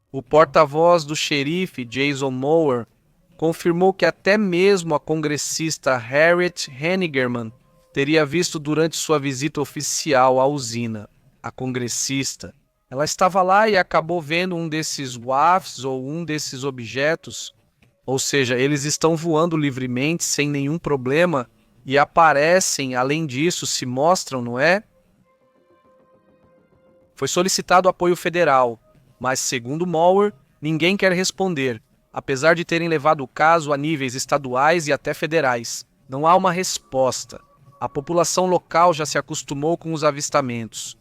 O porta-voz do xerife, Jason Moore, confirmou que até mesmo a congressista Harriet Hennigerman teria visto durante sua visita oficial à usina. A congressista, ela estava lá e acabou vendo um desses WAFs ou um desses objetos, ou seja, eles estão voando livremente, sem nenhum problema, e aparecem, além disso, se mostram, não é? Foi solicitado apoio federal, mas, segundo Moore, ninguém quer responder, apesar de terem levado o caso a níveis estaduais e até federais. Não há uma resposta. A população local já se acostumou com os avistamentos.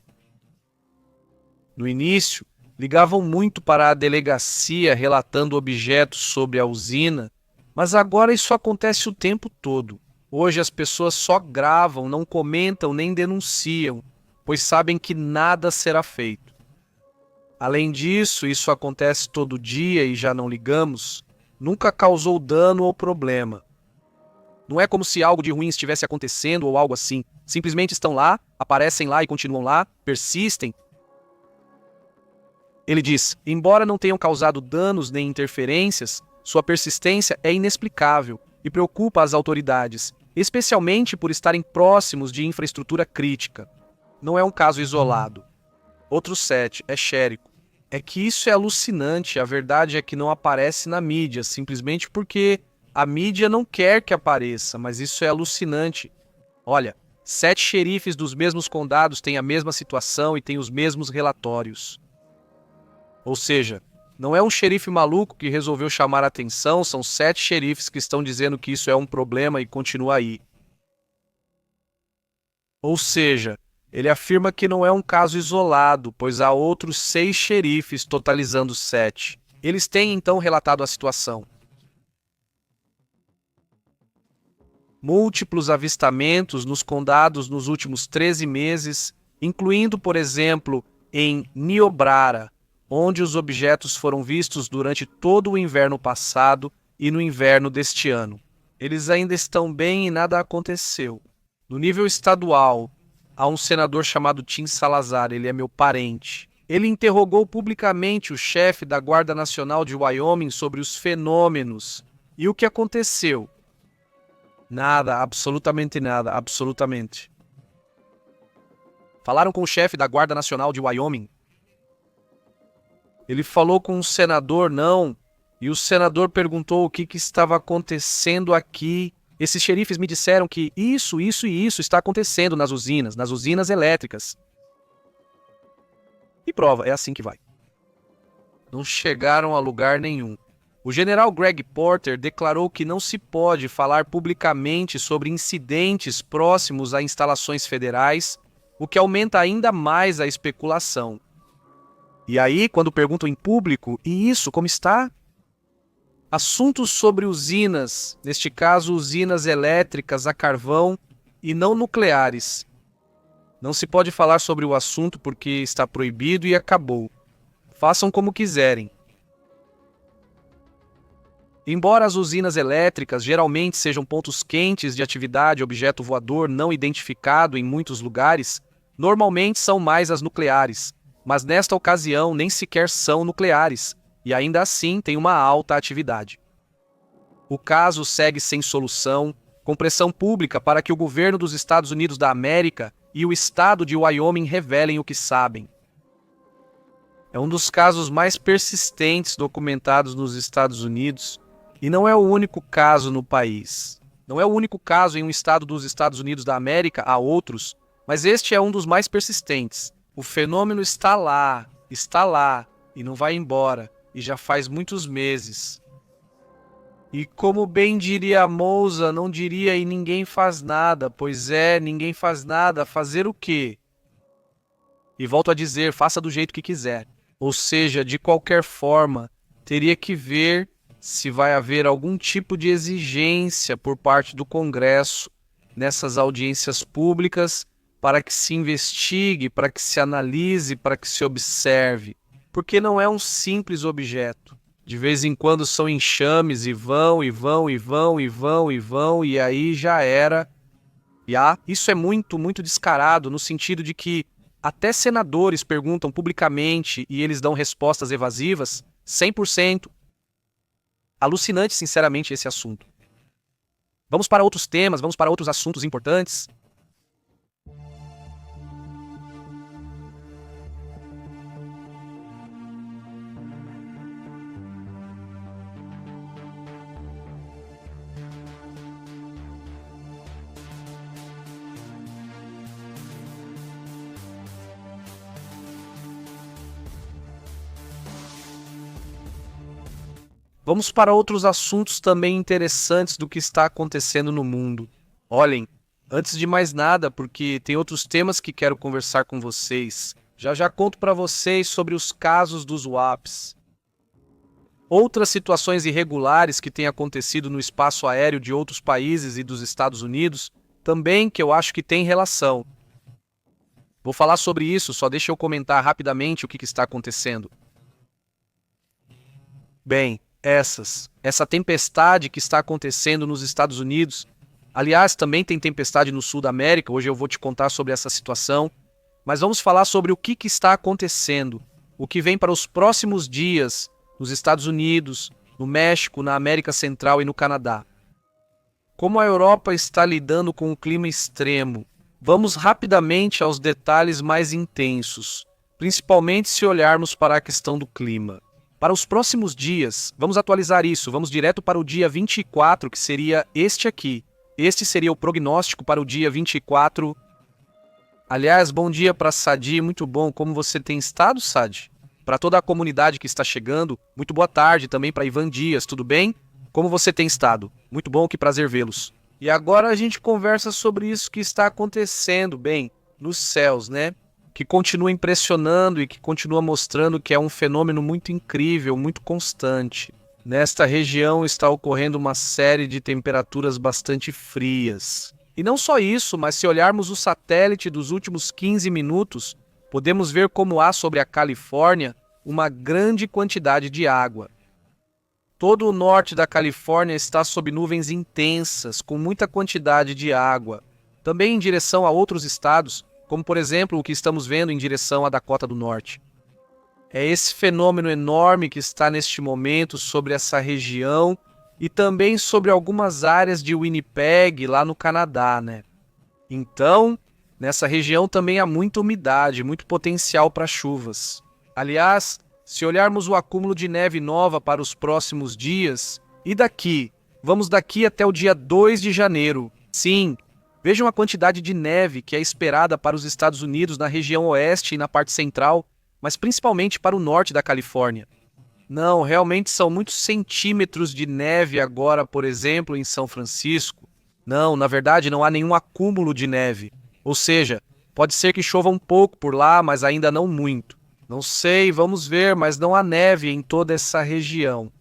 No início, ligavam muito para a delegacia relatando objetos sobre a usina, mas agora isso acontece o tempo todo. Hoje as pessoas só gravam, não comentam nem denunciam, pois sabem que nada será feito. Além disso, isso acontece todo dia e já não ligamos, nunca causou dano ou problema. Não é como se algo de ruim estivesse acontecendo ou algo assim. Simplesmente estão lá, aparecem lá e continuam lá, persistem. Ele diz, embora não tenham causado danos nem interferências, sua persistência é inexplicável e preocupa as autoridades, especialmente por estarem próximos de infraestrutura crítica. Não é um caso isolado. Outro 7 é xérico. É que isso é alucinante, a verdade é que não aparece na mídia, simplesmente porque a mídia não quer que apareça, mas isso é alucinante. Olha, 7 xerifes dos mesmos condados têm a mesma situação e têm os mesmos relatórios. Ou seja, não é um xerife maluco que resolveu chamar a atenção, são 7 xerifes que estão dizendo que isso é um problema e continua aí. Ou seja, ele afirma que não é um caso isolado, pois há outros 6 xerifes, totalizando 7. Eles têm então relatado a situação. Múltiplos avistamentos nos condados nos últimos 13 meses, incluindo, por exemplo, em Niobrara, onde os objetos foram vistos durante todo o inverno passado e no inverno deste ano. Eles ainda estão bem e nada aconteceu. No nível estadual, há um senador chamado Tim Salazar, ele é meu parente. Ele interrogou publicamente o chefe da Guarda Nacional de Wyoming sobre os fenômenos. E o que aconteceu? Nada, absolutamente nada, absolutamente. Falaram com o chefe da Guarda Nacional de Wyoming. Ele falou com um senador, não, e o senador perguntou o que estava acontecendo aqui. Esses xerifes me disseram que isso e isso está acontecendo nas usinas elétricas. E prova, é assim que vai. Não chegaram a lugar nenhum. O general Greg Porter declarou que não se pode falar publicamente sobre incidentes próximos a instalações federais, o que aumenta ainda mais a especulação. E aí, quando perguntam em público, e isso, como está? Assuntos sobre usinas, neste caso usinas elétricas a carvão e não nucleares. Não se pode falar sobre o assunto porque está proibido e acabou. Façam como quiserem. Embora as usinas elétricas geralmente sejam pontos quentes de atividade objeto voador não identificado em muitos lugares, normalmente são mais as nucleares, mas nesta ocasião nem sequer são nucleares, e ainda assim tem uma alta atividade. O caso segue sem solução, com pressão pública para que o governo dos Estados Unidos da América e o estado de Wyoming revelem o que sabem. É um dos casos mais persistentes documentados nos Estados Unidos, e não é o único caso no país. Não é o único caso em um estado dos Estados Unidos da América, há outros, mas este é um dos mais persistentes. O fenômeno está lá, e não vai embora, e já faz muitos meses. E como bem diria Mousa, não diria e ninguém faz nada, pois é, ninguém faz nada, fazer o quê? E volto a dizer, faça do jeito que quiser. Ou seja, de qualquer forma, teria que ver se vai haver algum tipo de exigência por parte do Congresso nessas audiências públicas para que se investigue, para que se analise, para que se observe. Porque não é um simples objeto. De vez em quando são enxames e vão, e aí já era. Isso é muito, muito descarado no sentido de que até senadores perguntam publicamente e eles dão respostas evasivas, 100%. Alucinante, sinceramente, esse assunto. Vamos para outros temas, vamos para outros assuntos importantes. Vamos para outros assuntos também interessantes do que está acontecendo no mundo. Olhem, antes de mais nada, porque tem outros temas que quero conversar com vocês. Já conto para vocês sobre os casos dos WAPs. Outras situações irregulares que têm acontecido no espaço aéreo de outros países e dos Estados Unidos, também que eu acho que tem relação. Vou falar sobre isso, só deixa eu comentar rapidamente o que está acontecendo. Bem, essa tempestade que está acontecendo nos Estados Unidos, aliás, também tem tempestade no sul da América, hoje eu vou te contar sobre essa situação, mas vamos falar sobre o que está acontecendo, o que vem para os próximos dias nos Estados Unidos, no México, na América Central e no Canadá. Como a Europa está lidando com o clima extremo? Vamos rapidamente aos detalhes mais intensos, principalmente se olharmos para a questão do clima. Para os próximos dias, vamos atualizar isso, vamos direto para o dia 24, que seria este aqui. Este seria o prognóstico para o dia 24. Aliás, bom dia para Sadi, muito bom. Como você tem estado, Sadi? Para toda a comunidade que está chegando, muito boa tarde também para Ivan Dias, tudo bem? Como você tem estado? Muito bom, que prazer vê-los. E agora a gente conversa sobre isso que está acontecendo, bem, nos céus, né? Que continua impressionando e que continua mostrando que é um fenômeno muito incrível, muito constante. Nesta região está ocorrendo uma série de temperaturas bastante frias. E não só isso, mas se olharmos o satélite dos últimos 15 minutos, podemos ver como há sobre a Califórnia uma grande quantidade de água. Todo o norte da Califórnia está sob nuvens intensas, com muita quantidade de água. Também em direção a outros estados, como por exemplo o que estamos vendo em direção à Dakota do Norte. É esse fenômeno enorme que está neste momento sobre essa região e também sobre algumas áreas de Winnipeg lá no Canadá, né? Então, nessa região também há muita umidade, muito potencial para chuvas. Aliás, se olharmos o acúmulo de neve nova para os próximos dias, e daqui? Vamos daqui até o dia 2 de janeiro. Sim, vejam a quantidade de neve que é esperada para os Estados Unidos na região oeste e na parte central, mas principalmente para o norte da Califórnia. Não, realmente são muitos centímetros de neve agora, por exemplo, em São Francisco. Não, na verdade não há nenhum acúmulo de neve. Ou seja, pode ser que chova um pouco por lá, mas ainda não muito. Não sei, vamos ver, mas não há neve em toda essa região.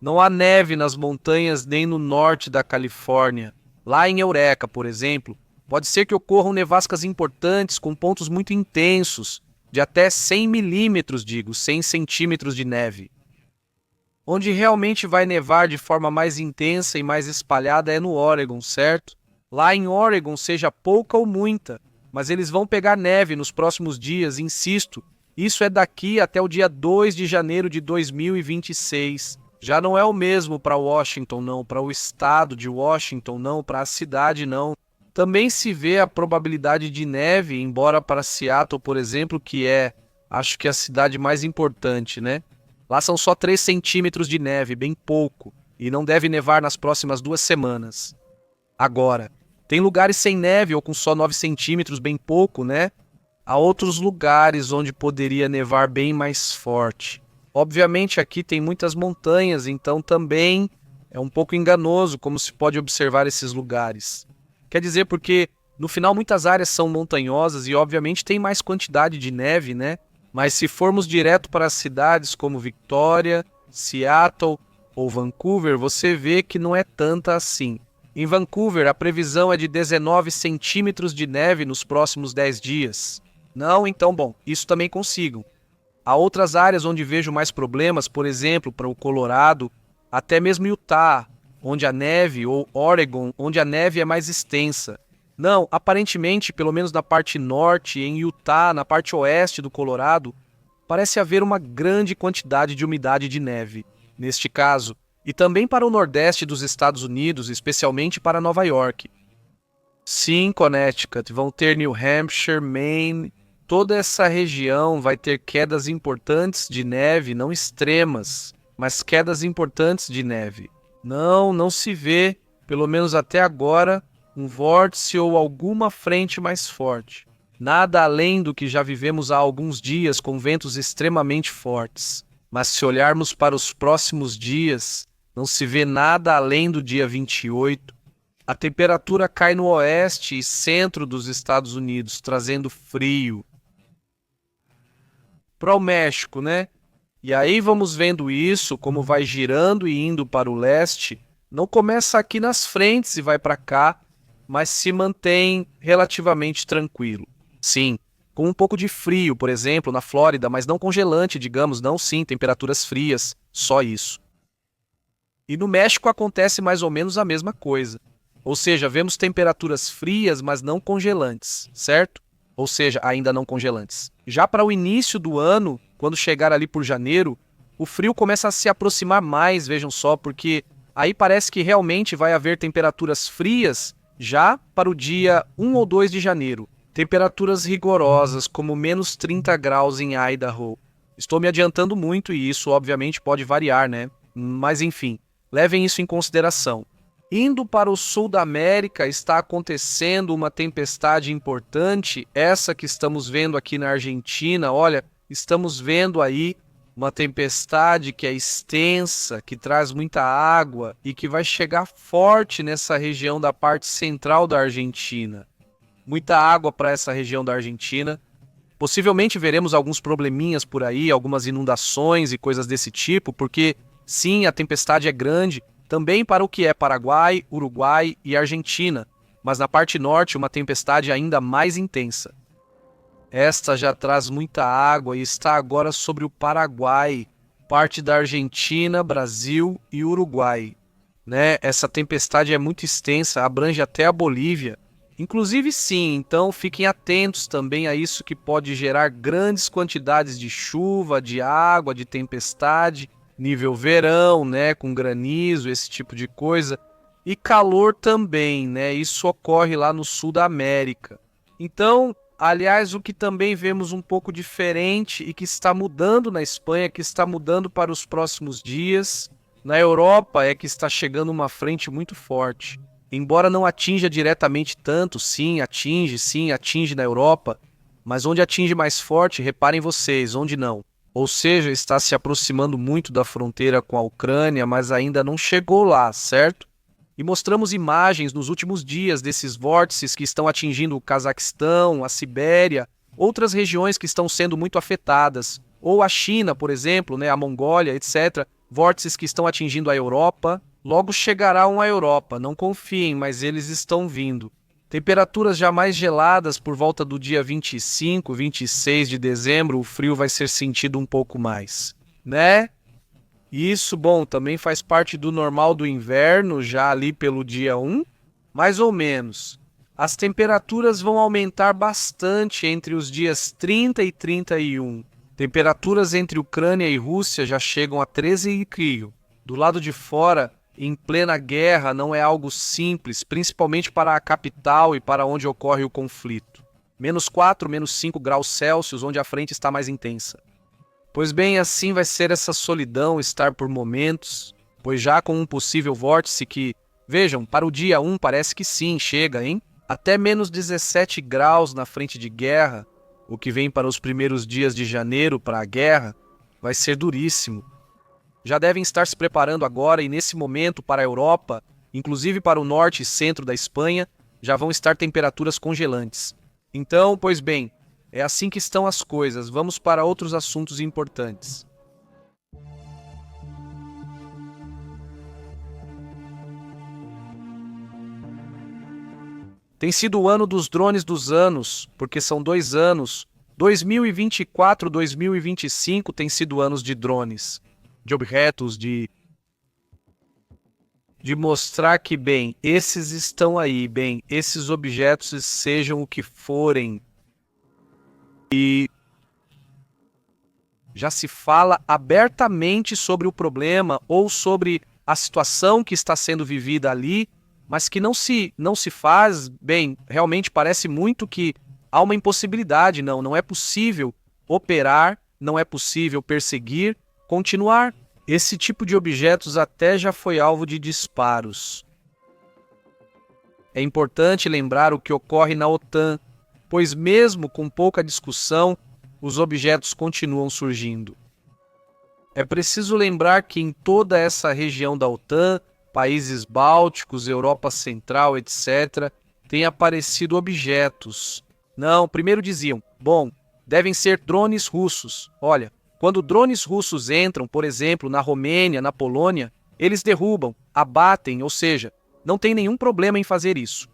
Não há neve nas montanhas nem no norte da Califórnia. Lá em Eureka, por exemplo, pode ser que ocorram nevascas importantes com pontos muito intensos, de até 100 milímetros, 100 centímetros de neve. Onde realmente vai nevar de forma mais intensa e mais espalhada é no Oregon, certo? Lá em Oregon, seja pouca ou muita, mas eles vão pegar neve nos próximos dias, insisto. Isso é daqui até o dia 2 de janeiro de 2026. Já não é o mesmo para Washington, não, para o estado de Washington, não, para a cidade, não. Também se vê a probabilidade de neve, embora para Seattle, por exemplo, que é, acho que a cidade mais importante, né? Lá são só 3 centímetros de neve, bem pouco, e não deve nevar nas próximas 2 semanas. Agora, tem lugares sem neve ou com só 9 centímetros, bem pouco, né? Há outros lugares onde poderia nevar bem mais forte. Obviamente aqui tem muitas montanhas, então também é um pouco enganoso como se pode observar esses lugares. Quer dizer, porque no final muitas áreas são montanhosas e obviamente tem mais quantidade de neve, né? Mas se formos direto para as cidades como Victoria, Seattle ou Vancouver, você vê que não é tanta assim. Em Vancouver, a previsão é de 19 centímetros de neve nos próximos 10 dias. Não, então, bom, isso também consigo. Há outras áreas onde vejo mais problemas, por exemplo, para o Colorado, até mesmo Utah, onde a neve, ou Oregon, onde a neve é mais extensa. Não, aparentemente, pelo menos na parte norte, em Utah, na parte oeste do Colorado, parece haver uma grande quantidade de umidade de neve, neste caso, e também para o nordeste dos Estados Unidos, especialmente para Nova York. Sim, Connecticut, vão ter New Hampshire, Maine, toda essa região vai ter quedas importantes de neve, não extremas, mas quedas importantes de neve. Não se vê, pelo menos até agora, um vórtice ou alguma frente mais forte. Nada além do que já vivemos há alguns dias com ventos extremamente fortes. Mas se olharmos para os próximos dias, não se vê nada além do dia 28. A temperatura cai no oeste e centro dos Estados Unidos, trazendo frio. Para o México, né? E aí vamos vendo isso, como vai girando e indo para o leste. Não começa aqui nas frentes e vai para cá, mas se mantém relativamente tranquilo. Sim, com um pouco de frio, por exemplo, na Flórida, mas não congelante, digamos, não sim, temperaturas frias, só isso. E no México acontece mais ou menos a mesma coisa. Ou seja, vemos temperaturas frias, mas não congelantes, certo? Ou seja, ainda não congelantes. Já para o início do ano, quando chegar ali por janeiro, o frio começa a se aproximar mais, vejam só, porque aí parece que realmente vai haver temperaturas frias já para o dia 1 ou 2 de janeiro. Temperaturas rigorosas, como menos 30 graus em Idaho. Estou me adiantando muito e isso obviamente pode variar, né? Mas enfim, levem isso em consideração. Indo para o sul da América, está acontecendo uma tempestade importante, essa que estamos vendo aqui na Argentina. Olha, estamos vendo aí uma tempestade que é extensa, que traz muita água e que vai chegar forte nessa região da parte central da Argentina. Muita água para essa região da Argentina. Possivelmente veremos alguns probleminhas por aí, algumas inundações e coisas desse tipo, porque sim, a tempestade é grande, também para o que é Paraguai, Uruguai e Argentina, mas na parte norte uma tempestade ainda mais intensa. Esta já traz muita água e está agora sobre o Paraguai, parte da Argentina, Brasil e Uruguai. Né? Essa tempestade é muito extensa, abrange até a Bolívia. Inclusive sim, então fiquem atentos também a isso que pode gerar grandes quantidades de chuva, de água, de tempestade. nível verão, né, com granizo, esse tipo de coisa, e calor também, né? Isso ocorre lá no sul da América. Então, aliás, o que também vemos um pouco diferente e que está mudando na Espanha, que está mudando para os próximos dias, na Europa, é que está chegando uma frente muito forte. Embora não atinja diretamente tanto, sim, atinge na Europa, mas onde atinge mais forte, reparem vocês, onde não. Ou seja, está se aproximando muito da fronteira com a Ucrânia, mas ainda não chegou lá, certo? E mostramos imagens nos últimos dias desses vórtices que estão atingindo o Cazaquistão, a Sibéria, outras regiões que estão sendo muito afetadas, ou a China, por exemplo, né, a Mongólia, etc. Vórtices que estão atingindo a Europa. Logo chegarão à Europa, não confiem, mas eles estão vindo. Temperaturas já mais geladas por volta do dia 25, 26 de dezembro, o frio vai ser sentido um pouco mais, né? Isso, bom, também faz parte do normal do inverno, já ali pelo dia 1, mais ou menos. As temperaturas vão aumentar bastante entre os dias 30 e 31. Temperaturas entre Ucrânia e Rússia já chegam a 13 graus. Do lado de fora, em plena guerra, não é algo simples, principalmente para a capital e para onde ocorre o conflito. -4, -5 graus Celsius, onde a frente está mais intensa. Pois bem, assim vai ser essa solidão estar por momentos, pois já com um possível vórtice que, vejam, para o dia 1 parece que sim, chega, hein? Até -17 graus na frente de guerra, o que vem para os primeiros dias de janeiro para a guerra, vai ser duríssimo. Já devem estar se preparando agora e nesse momento para a Europa, inclusive para o norte e centro da Espanha, já vão estar temperaturas congelantes. Então, pois bem, é assim que estão as coisas. Vamos para outros assuntos importantes. Tem sido o ano dos drones dos anos, porque são 2 anos. 2024, 2025 tem sido anos de drones, de objetos, de mostrar que, bem, esses estão aí, bem, esses objetos, sejam o que forem, e já se fala abertamente sobre o problema ou sobre a situação que está sendo vivida ali, mas que não se faz, bem, realmente parece muito que há uma impossibilidade, não é possível operar, não é possível perseguir, continuar. Esse tipo de objetos até já foi alvo de disparos. É importante lembrar o que ocorre na OTAN, pois mesmo com pouca discussão, os objetos continuam surgindo. É preciso lembrar que em toda essa região da OTAN, países bálticos, Europa Central, etc., têm aparecido objetos. Não, primeiro diziam, bom, devem ser drones russos. Olha, quando drones russos entram, por exemplo, na Romênia, na Polônia, eles derrubam, abatem, ou seja, não tem nenhum problema em fazer isso.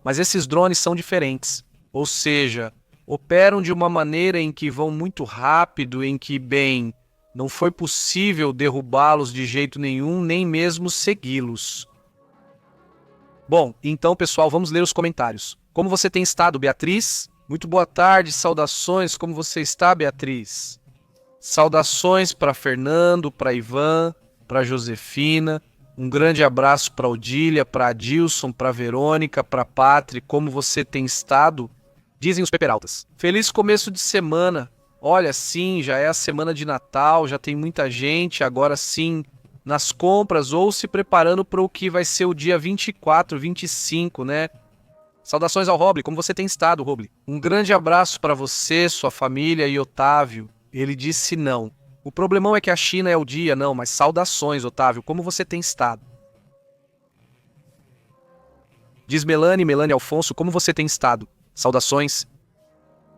Mas esses drones são diferentes, ou seja, operam de uma maneira em que vão muito rápido, em que, bem, não foi possível derrubá-los de jeito nenhum, nem mesmo segui-los. Bom, então, pessoal, vamos ler os comentários. Como você tem estado, Beatriz? Muito boa tarde, saudações. Como você está, Beatriz? Saudações para Fernando, para Ivan, para Josefina. Um grande abraço para Odília, para Adilson, para Verônica, para Pátri. Como você tem estado? Dizem os peperaltas. Feliz começo de semana. Olha, sim, já é a semana de Natal, já tem muita gente, agora sim, nas compras ou se preparando para o que vai ser o dia 24, 25, né? Saudações ao Roble, como você tem estado, Roble? Um grande abraço para você, sua família e Otávio. Ele disse não. O problemão é que a China é o dia, não, mas saudações, Otávio, como você tem estado? Diz Melanie Alfonso, como você tem estado? Saudações.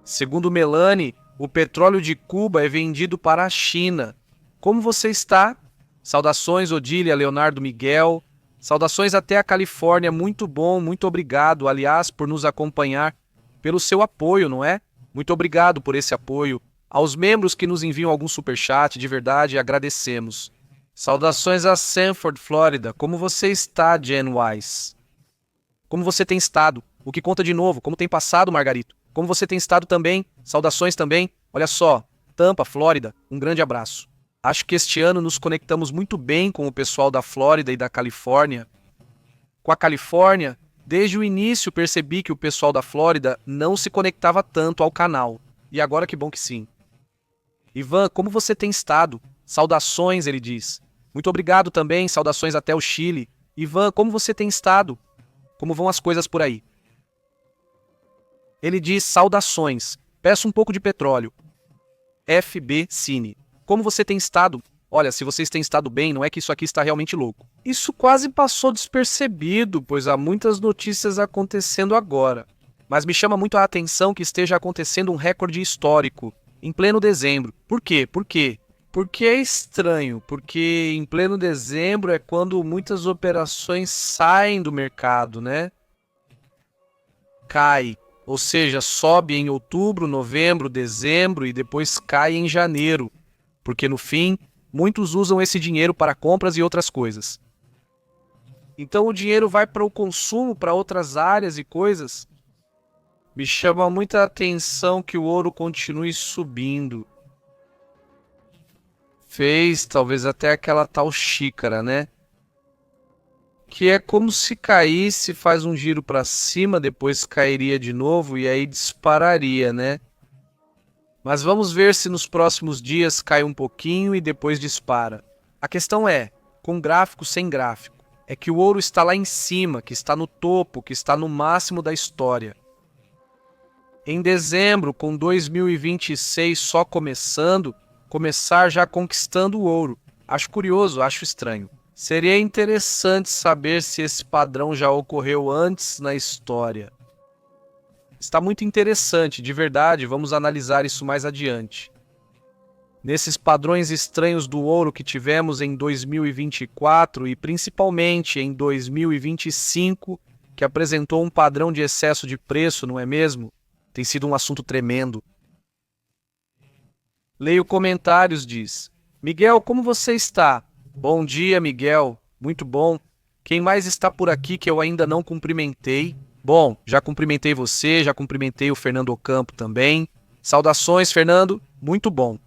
Segundo Melanie, o petróleo de Cuba é vendido para a China. Como você está? Saudações, Odília, Leonardo Miguel. Saudações até a Califórnia, muito bom, muito obrigado, aliás, por nos acompanhar, pelo seu apoio, não é? Muito obrigado por esse apoio. Aos membros que nos enviam algum superchat, de verdade, agradecemos. Saudações a Sanford, Flórida. Como você está, Jen Wise? Como você tem estado? O que conta de novo? Como tem passado, Margarito? Como você tem estado também? Saudações também. Olha só, Tampa, Flórida, um grande abraço. Acho que este ano nos conectamos muito bem com o pessoal da Flórida e da Califórnia. Com a Califórnia, desde o início percebi que o pessoal da Flórida não se conectava tanto ao canal. E agora que bom que sim. Ivan, como você tem estado? Saudações, ele diz. Muito obrigado também, saudações até o Chile. Ivan, como você tem estado? Como vão as coisas por aí? Ele diz saudações. Peço um pouco de petróleo. FB Cine. Como você tem estado? Olha, se vocês têm estado bem, não é que isso aqui está realmente louco. Isso quase passou despercebido, pois há muitas notícias acontecendo agora. Mas me chama muito a atenção que esteja acontecendo um recorde histórico, em pleno dezembro. Por quê? Por quê? Porque é estranho, porque em pleno dezembro é quando muitas operações saem do mercado, né? Cai, ou seja, sobe em outubro, novembro, dezembro e depois cai em janeiro, porque no fim, muitos usam esse dinheiro para compras e outras coisas. Então o dinheiro vai para o consumo, para outras áreas e coisas. Me chama muita atenção que o ouro continue subindo. Fez talvez até aquela tal xícara, né? Que é como se caísse, faz um giro para cima, depois cairia de novo e aí dispararia, né? Mas vamos ver se nos próximos dias cai um pouquinho e depois dispara. A questão é, com gráfico, sem gráfico, é que o ouro está lá em cima, que está no topo, que está no máximo da história. Em dezembro, com 2026 só começando, começar já conquistando o ouro. Acho curioso, acho estranho. Seria interessante saber se esse padrão já ocorreu antes na história. Está muito interessante, de verdade, vamos analisar isso mais adiante. Nesses padrões estranhos do ouro que tivemos em 2024 e principalmente em 2025, que apresentou um padrão de excesso de preço, não é mesmo? Tem sido um assunto tremendo. Leio comentários, diz. Miguel, como você está? Bom dia, Miguel. Muito bom. Quem mais está por aqui que eu ainda não cumprimentei? Bom, já cumprimentei você, já cumprimentei o Fernando Ocampo também. Saudações, Fernando. Muito bom.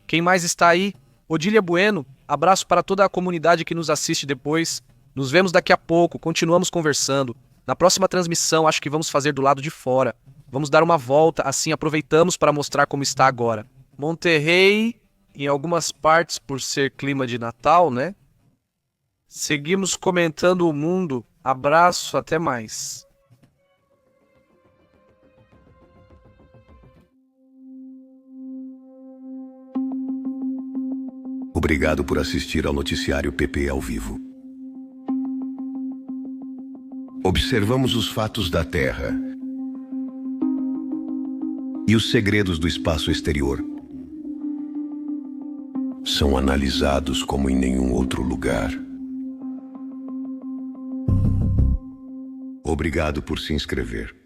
Quem mais está aí? Odília Bueno. Abraço para toda a comunidade que nos assiste depois. Nos vemos daqui a pouco, continuamos conversando. Na próxima transmissão, acho que vamos fazer do lado de fora. Vamos dar uma volta, assim aproveitamos para mostrar como está agora. Monterrey, em algumas partes por ser clima de Natal, né? Seguimos comentando o mundo. Abraço, até mais. Obrigado por assistir ao noticiário PP ao vivo. Observamos os fatos da Terra e os segredos do espaço exterior. São analisados como em nenhum outro lugar. Obrigado por se inscrever.